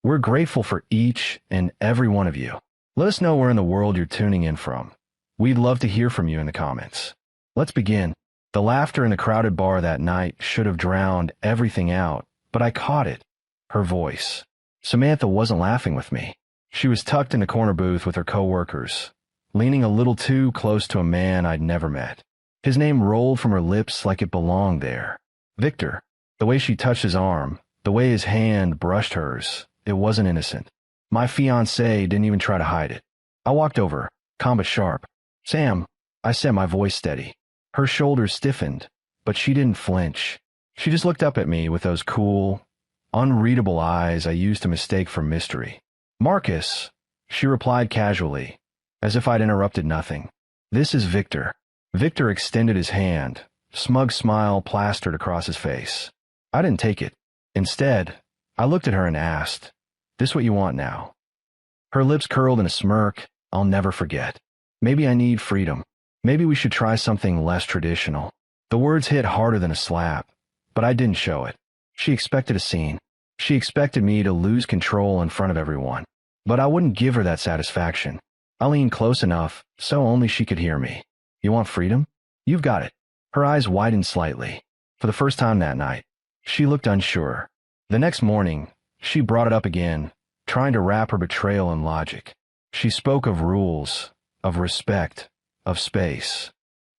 We're grateful for each and every one of you. Let us know where in the world you're tuning in from. We'd love to hear from you in the comments. Let's begin. The laughter in the crowded bar that night should have drowned everything out, but I caught it. Her voice. Samantha wasn't laughing with me. She was tucked in the corner booth with her coworkers, leaning a little too close to a man I'd never met. His name rolled from her lips like it belonged there. Victor. The way she touched his arm, the way his hand brushed hers, it wasn't innocent. My fiancée didn't even try to hide it. I walked over, calm but sharp. Sam, I said, my voice steady. Her shoulders stiffened, but she didn't flinch. She just looked up at me with those cool, unreadable eyes I used to mistake for mystery. Marcus, she replied casually, as if I'd interrupted nothing. This is Victor. Victor extended his hand, smug smile plastered across his face. I didn't take it. Instead, I looked at her and asked, "This what you want now?" Her lips curled in a smirk I'll never forget. Maybe I need freedom. Maybe we should try something less traditional. The words hit harder than a slap, but I didn't show it. She expected a scene. She expected me to lose control in front of everyone. But I wouldn't give her that satisfaction. I leaned close enough so only she could hear me. You want freedom? You've got it. Her eyes widened slightly. For the first time that night, she looked unsure. The next morning, she brought it up again, trying to wrap her betrayal in logic. She spoke of rules, of respect, of space.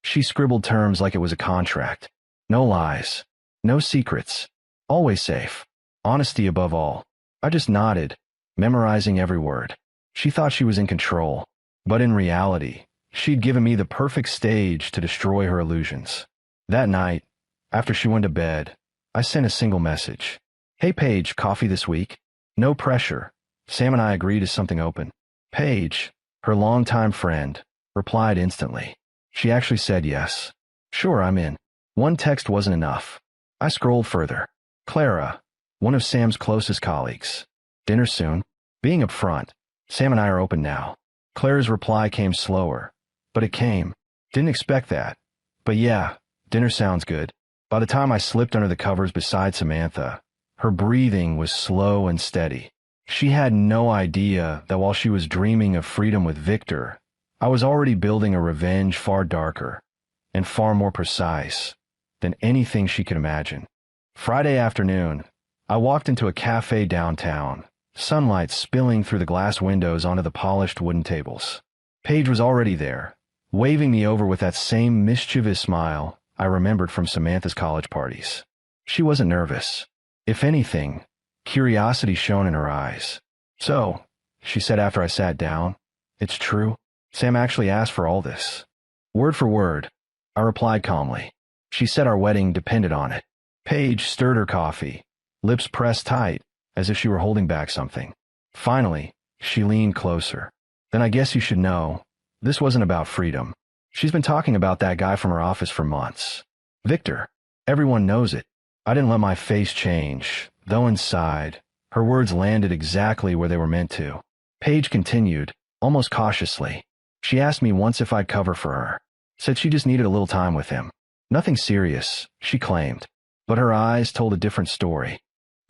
She scribbled terms like it was a contract. No lies, no secrets, always safe, honesty above all. I just nodded, memorizing every word. She thought she was in control, but in reality, she'd given me the perfect stage to destroy her illusions. That night, after she went to bed, I sent a single message. Hey Paige, coffee this week? No pressure. Sam and I agreed to something open. Paige, her longtime friend, replied instantly. She actually said yes. Sure, I'm in. One text wasn't enough. I scrolled further. Clara, one of Sam's closest colleagues. Dinner soon. Being upfront, Sam and I are open now. Clara's reply came slower, but it came. Didn't expect that. But yeah, dinner sounds good. By the time I slipped under the covers beside Samantha, her breathing was slow and steady. She had no idea that while she was dreaming of freedom with Victor, I was already building a revenge far darker and far more precise than anything she could imagine. Friday afternoon, I walked into a cafe downtown, sunlight spilling through the glass windows onto the polished wooden tables. Paige was already there, waving me over with that same mischievous smile I remembered from Samantha's college parties. She wasn't nervous. If anything, curiosity shone in her eyes. So, she said after I sat down, it's true. Sam actually asked for all this. Word for word, I replied calmly. She said our wedding depended on it. Paige stirred her coffee, lips pressed tight, as if she were holding back something. Finally, she leaned closer. Then I guess you should know, this wasn't about freedom. She's been talking about that guy from her office for months. Victor. Everyone knows it. I didn't let my face change, though inside, her words landed exactly where they were meant to. Paige continued, almost cautiously. She asked me once if I'd cover for her. Said she just needed a little time with him. Nothing serious, she claimed. But her eyes told a different story.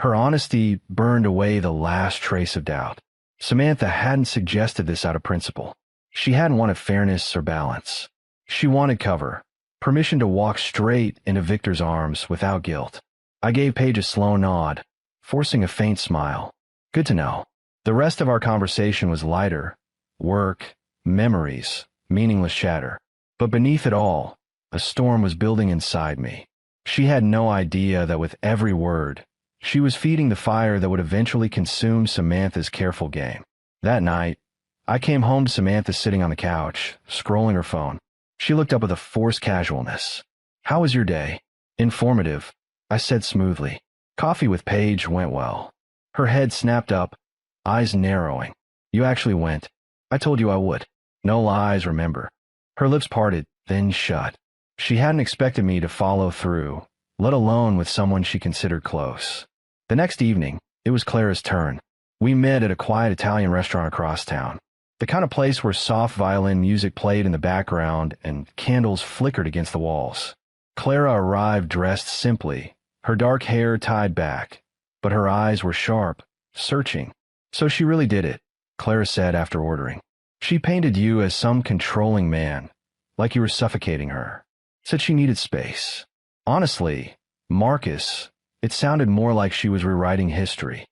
Her honesty burned away the last trace of doubt. Samantha hadn't suggested this out of principle. She hadn't wanted fairness or balance. She wanted cover, permission to walk straight into Victor's arms without guilt. I gave Paige a slow nod, forcing a faint smile. Good to know. The rest of our conversation was lighter. Work, memories, meaningless chatter. But beneath it all, a storm was building inside me. She had no idea that with every word, she was feeding the fire that would eventually consume Samantha's careful game. That night, I came home to Samantha sitting on the couch, scrolling her phone. She looked up with a forced casualness. How was your day? Informative, I said smoothly. Coffee with Paige went well. Her head snapped up, eyes narrowing. You actually went. I told you I would. No lies, remember. Her lips parted, then shut. She hadn't expected me to follow through, let alone with someone she considered close. The next evening, it was Clara's turn. We met at a quiet Italian restaurant across town. The kind of place where soft violin music played in the background and candles flickered against the walls. Clara arrived dressed simply, her dark hair tied back, but her eyes were sharp, searching. So she really did it, Clara said after ordering. She painted you as some controlling man, like you were suffocating her. Said she needed space. Honestly, Marcus, it sounded more like she was rewriting history.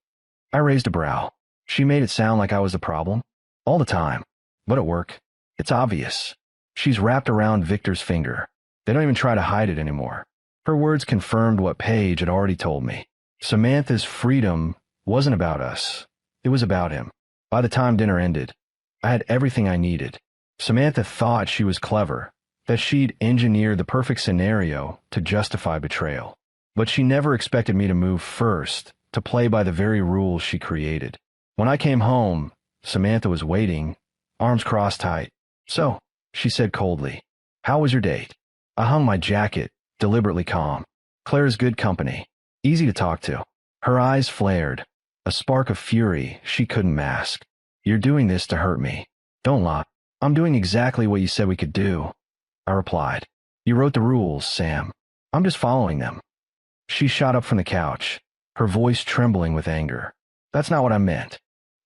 I raised a brow. She made it sound like I was the problem. All the time. But at work, it's obvious. She's wrapped around Victor's finger. They don't even try to hide it anymore. Her words confirmed what Paige had already told me. Samantha's freedom wasn't about us. It was about him. By the time dinner ended, I had everything I needed. Samantha thought she was clever, that she'd engineered the perfect scenario to justify betrayal. But she never expected me to move first, to play by the very rules she created. When I came home, Samantha was waiting, arms crossed tight. So, she said coldly, "How was your date?" I hung my jacket, deliberately calm. Claire's good company, easy to talk to. Her eyes flared, a spark of fury she couldn't mask. "You're doing this to hurt me. Don't lie. I'm doing exactly what you said we could do," I replied. "You wrote the rules, Sam. I'm just following them." She shot up from the couch, her voice trembling with anger. "That's not what I meant."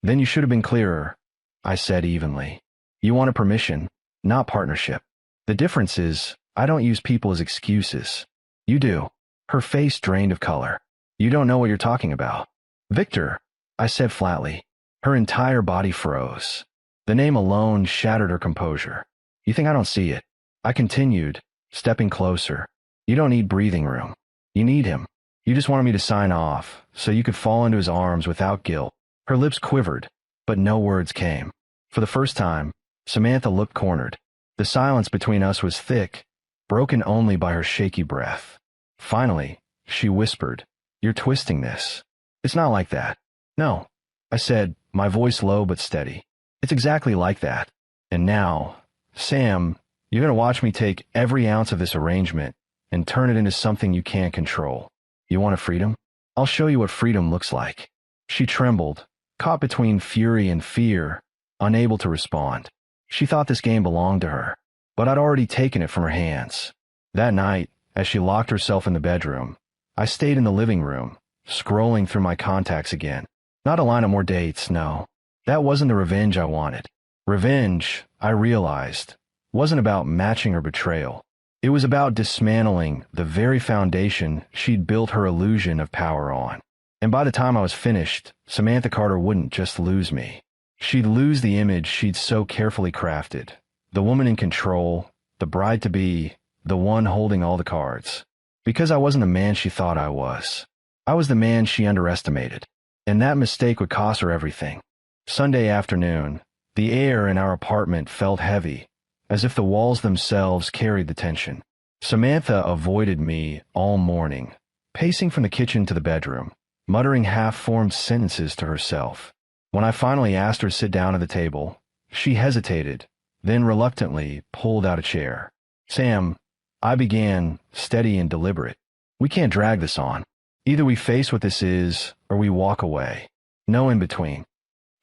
"Then you should have been clearer," I said evenly. "You wanted permission, not partnership. The difference is, I don't use people as excuses. You do." Her face drained of color. "You don't know what you're talking about." "Victor," I said flatly. Her entire body froze. The name alone shattered her composure. "You think I don't see it?" I continued, stepping closer. "You don't need breathing room. You need him. You just wanted me to sign off, so you could fall into his arms without guilt." Her lips quivered, but no words came. For the first time, Samantha looked cornered. The silence between us was thick, broken only by her shaky breath. Finally, she whispered, "You're twisting this. It's not like that." "No," I said, my voice low but steady. "It's exactly like that. And now, Sam, you're going to watch me take every ounce of this arrangement and turn it into something you can't control. You want a freedom? I'll show you what freedom looks like." She trembled, caught between fury and fear, unable to respond. She thought this game belonged to her, but I'd already taken it from her hands. That night, as she locked herself in the bedroom, I stayed in the living room, scrolling through my contacts again. Not to line up more dates, no. That wasn't the revenge I wanted. Revenge, I realized, wasn't about matching her betrayal. It was about dismantling the very foundation she'd built her illusion of power on. And by the time I was finished, Samantha Carter wouldn't just lose me. She'd lose the image she'd so carefully crafted. The woman in control, the bride-to-be, the one holding all the cards. Because I wasn't the man she thought I was. I was the man she underestimated. And that mistake would cost her everything. Sunday afternoon, the air in our apartment felt heavy, as if the walls themselves carried the tension. Samantha avoided me all morning, pacing from the kitchen to the bedroom, muttering half-formed sentences to herself. When I finally asked her to sit down at the table, she hesitated, then reluctantly pulled out a chair. "Sam," I began, steady and deliberate, "we can't drag this on. Either we face what this is, or we walk away. No in between."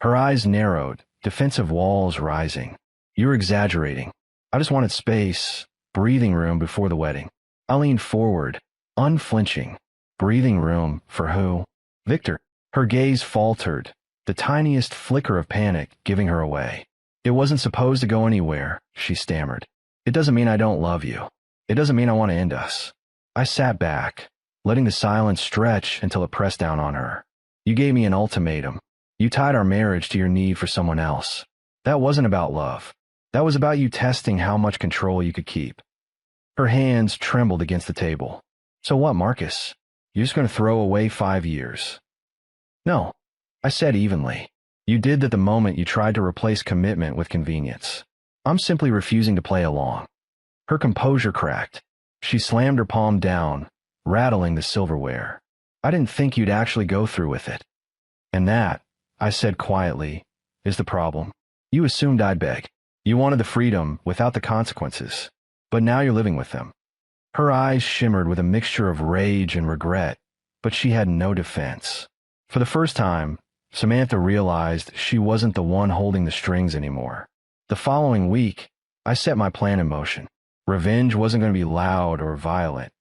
Her eyes narrowed, defensive walls rising. "You're exaggerating. I just wanted space, breathing room before the wedding." I leaned forward, unflinching. Breathing room for who? Victor. Her gaze faltered, the tiniest flicker of panic giving her away. "It wasn't supposed to go anywhere," she stammered. "It doesn't mean I don't love you. It doesn't mean I want to end us." I sat back, letting the silence stretch until it pressed down on her. "You gave me an ultimatum. You tied our marriage to your need for someone else. That wasn't about love. That was about you testing how much control you could keep." Her hands trembled against the table. "So what, Marcus? You're just going to throw away 5 years?" "No," I said evenly. "You did that the moment you tried to replace commitment with convenience. I'm simply refusing to play along." Her composure cracked. She slammed her palm down, rattling the silverware. "I didn't think you'd actually go through with it." "And that," I said quietly, "is the problem. You assumed I'd beg. You wanted the freedom without the consequences. But now you're living with them." Her eyes shimmered with a mixture of rage and regret, but she had no defense. For the first time, Samantha realized she wasn't the one holding the strings anymore. The following week, I set my plan in motion. Revenge wasn't going to be loud or violent.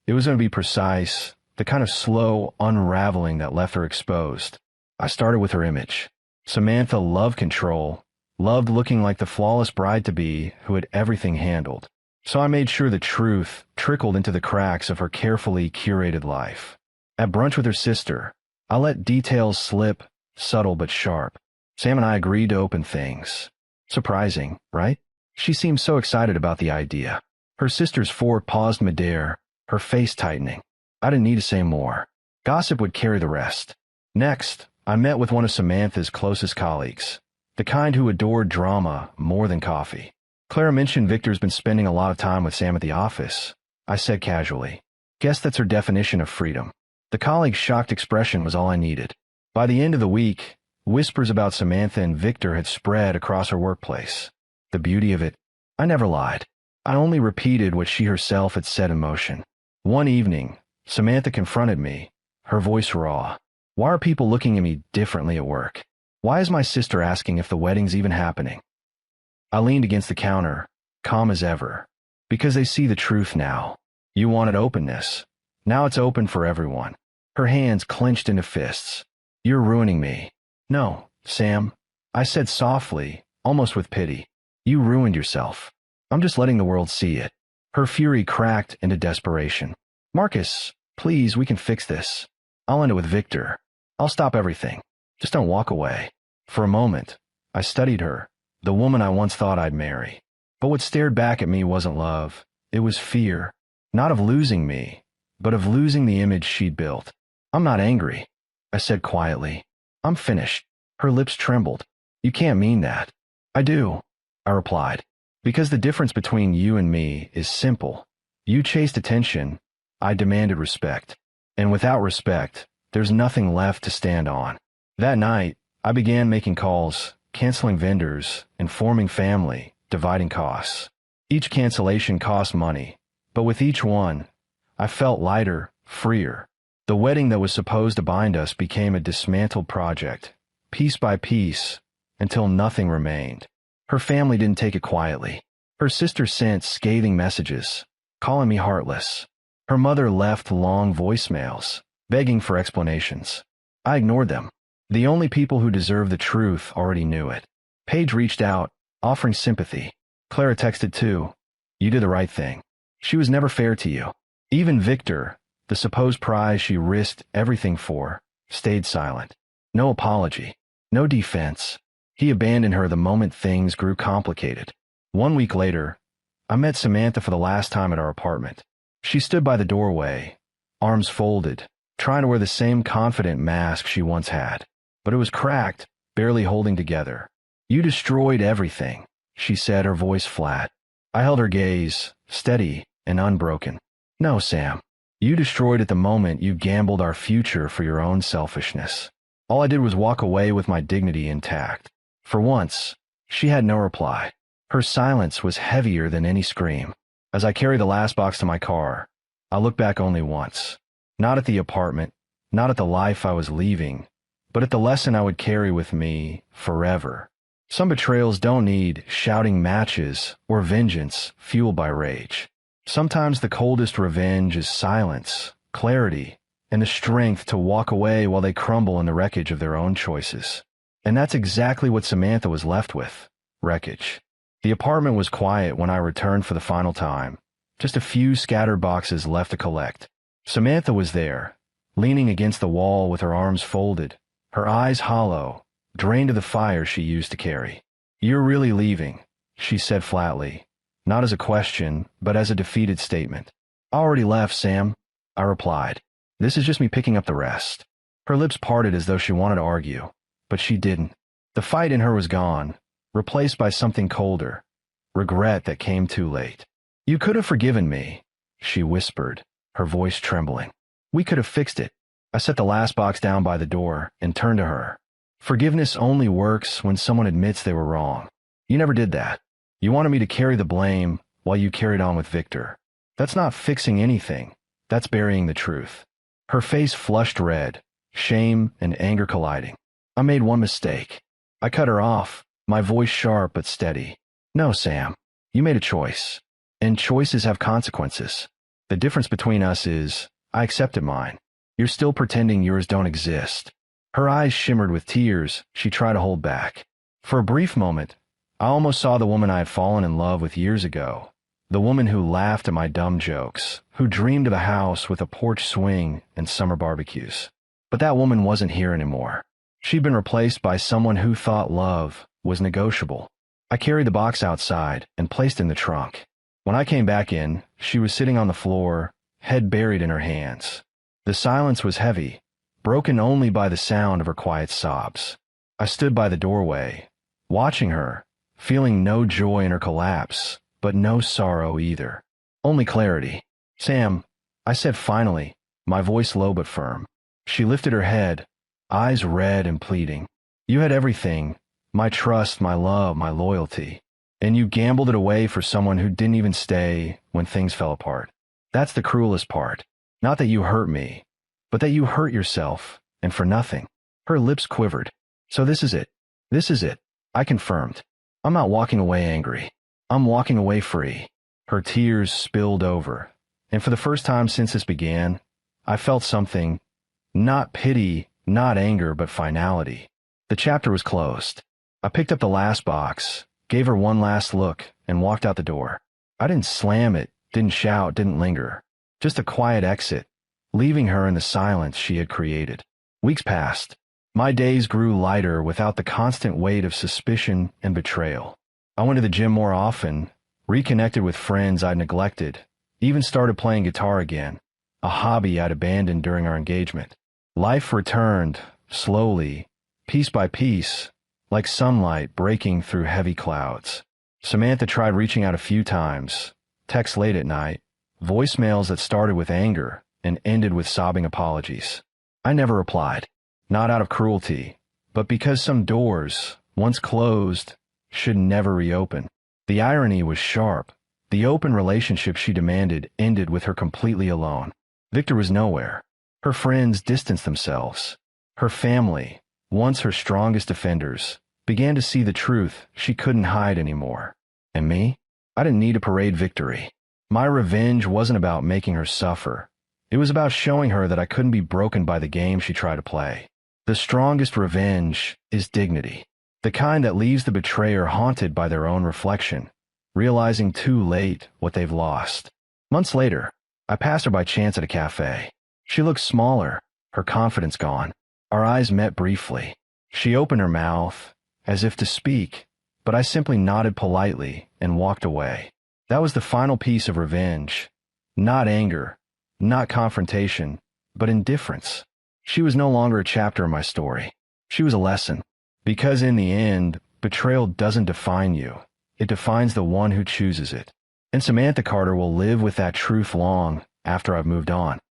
It was going to be precise, the kind of slow unraveling that left her exposed. I started with her image. Samantha loved control, loved looking like the flawless bride-to-be who had everything handled. So I made sure the truth trickled into the cracks of her carefully curated life. At brunch with her sister, I let details slip, subtle but sharp. Sam and I agreed to open things. Surprising, right? She seemed so excited about the idea. Her sister's fore paused midair, her face tightening. I didn't need to say more. Gossip would carry the rest. Next, I met with one of Samantha's closest colleagues, the kind who adored drama more than coffee. Clara mentioned Victor's been spending a lot of time with Sam at the office. I said casually, "Guess that's her definition of freedom." The colleague's shocked expression was all I needed. By the end of the week, whispers about Samantha and Victor had spread across her workplace. The beauty of it, I never lied. I only repeated what she herself had set in motion. One evening, Samantha confronted me, her voice raw. "Why are people looking at me differently at work? Why is my sister asking if the wedding's even happening?" I leaned against the counter, calm as ever. "Because they see the truth now. You wanted openness. Now it's open for everyone." Her hands clenched into fists. "You're ruining me." "No, Sam," I said softly, almost with pity. "You ruined yourself. I'm just letting the world see it." Her fury cracked into desperation. "Marcus, please, we can fix this. I'll end it with Victor. I'll stop everything. Just don't walk away." For a moment, I studied her, the woman I once thought I'd marry. But what stared back at me wasn't love. It was fear. Not of losing me, but of losing the image she'd built. "I'm not angry," I said quietly. "I'm finished." Her lips trembled. "You can't mean that." "I do," I replied. "Because the difference between you and me is simple. You chased attention. I demanded respect. And without respect, there's nothing left to stand on." That night, I began making calls, canceling vendors, informing family, dividing costs. Each cancellation cost money, but with each one, I felt lighter, freer. The wedding that was supposed to bind us became a dismantled project, piece by piece, until nothing remained. Her family didn't take it quietly. Her sister sent scathing messages, calling me heartless. Her mother left long voicemails, begging for explanations. I ignored them. The only people who deserved the truth already knew it. Paige reached out, offering sympathy. Clara texted too. "You did the right thing." She was never fair to you. Even Victor, the supposed prize she risked everything for, stayed silent. No apology. No defense. He abandoned her the moment things grew complicated. 1 week later, I met Samantha for the last time at our apartment. She stood by the doorway, arms folded, trying to wear the same confident mask she once had. But it was cracked, barely holding together. "You destroyed everything," she said, her voice flat. I held her gaze, steady and unbroken. "No, Sam. You destroyed at the moment you gambled our future for your own selfishness." All I did was walk away with my dignity intact. For once, she had no reply. Her silence was heavier than any scream. As I carried the last box to my car, I looked back only once. Not at the apartment, not at the life I was leaving, but at the lesson I would carry with me forever. Some betrayals don't need shouting matches or vengeance fueled by rage. Sometimes the coldest revenge is silence, clarity, and the strength to walk away while they crumble in the wreckage of their own choices. And that's exactly what Samantha was left with, wreckage. The apartment was quiet when I returned for the final time, just a few scattered boxes left to collect. Samantha was there, leaning against the wall with her arms folded, her eyes hollow, drained of the fire she used to carry. "You're really leaving," she said flatly, not as a question, but as a defeated statement. "I already left, Sam," I replied. "This is just me picking up the rest." Her lips parted as though she wanted to argue, but she didn't. The fight in her was gone, replaced by something colder, regret that came too late. "You could have forgiven me," she whispered, her voice trembling. "We could have fixed it." I set the last box down by the door and turned to her. "Forgiveness only works when someone admits they were wrong. You never did that. You wanted me to carry the blame while you carried on with Victor. That's not fixing anything. That's burying the truth." Her face flushed red, shame and anger colliding. "I made one mistake." I cut her off, my voice sharp but steady. "No, Sam. You made a choice. And choices have consequences. The difference between us is, I accepted mine. You're still pretending yours don't exist." Her eyes shimmered with tears she tried to hold back. For a brief moment, I almost saw the woman I had fallen in love with years ago. The woman who laughed at my dumb jokes, who dreamed of a house with a porch swing and summer barbecues. But that woman wasn't here anymore. She'd been replaced by someone who thought love was negotiable. I carried the box outside and placed it in the trunk. When I came back in, she was sitting on the floor, head buried in her hands. The silence was heavy, broken only by the sound of her quiet sobs. I stood by the doorway, watching her, feeling no joy in her collapse, but no sorrow either. Only clarity. "Sam," I said finally, my voice low but firm. She lifted her head, eyes red and pleading. "You had everything, my trust, my love, my loyalty. And you gambled it away for someone who didn't even stay when things fell apart. That's the cruelest part. Not that you hurt me, but that you hurt yourself, and for nothing." Her lips quivered. "So this is it. This is it," I confirmed. "I'm not walking away angry. I'm walking away free." Her tears spilled over, and for the first time since this began, I felt something, not pity, not anger, but finality. The chapter was closed. I picked up the last box, gave her one last look, and walked out the door. I didn't slam it, didn't shout, didn't linger. Just a quiet exit, leaving her in the silence she had created. Weeks passed. My days grew lighter without the constant weight of suspicion and betrayal. I went to the gym more often, reconnected with friends I'd neglected, even started playing guitar again, a hobby I'd abandoned during our engagement. Life returned, slowly, piece by piece, like sunlight breaking through heavy clouds. Samantha tried reaching out a few times, texts late at night, voicemails that started with anger and ended with sobbing apologies. I never replied, not out of cruelty, but because some doors, once closed, should never reopen. The irony was sharp. The open relationship she demanded ended with her completely alone. Victor was nowhere. Her friends distanced themselves. Her family, once her strongest defenders, began to see the truth she couldn't hide anymore. And me? I didn't need to parade victory. My revenge wasn't about making her suffer. It was about showing her that I couldn't be broken by the game she tried to play. The strongest revenge is dignity. The kind that leaves the betrayer haunted by their own reflection, realizing too late what they've lost. Months later, I passed her by chance at a cafe. She looked smaller, her confidence gone. Our eyes met briefly. She opened her mouth, as if to speak, but I simply nodded politely and walked away. That was the final piece of revenge. Not anger, not confrontation, but indifference. She was no longer a chapter in my story. She was a lesson. Because in the end, betrayal doesn't define you. It defines the one who chooses it. And Samantha Carter will live with that truth long after I've moved on.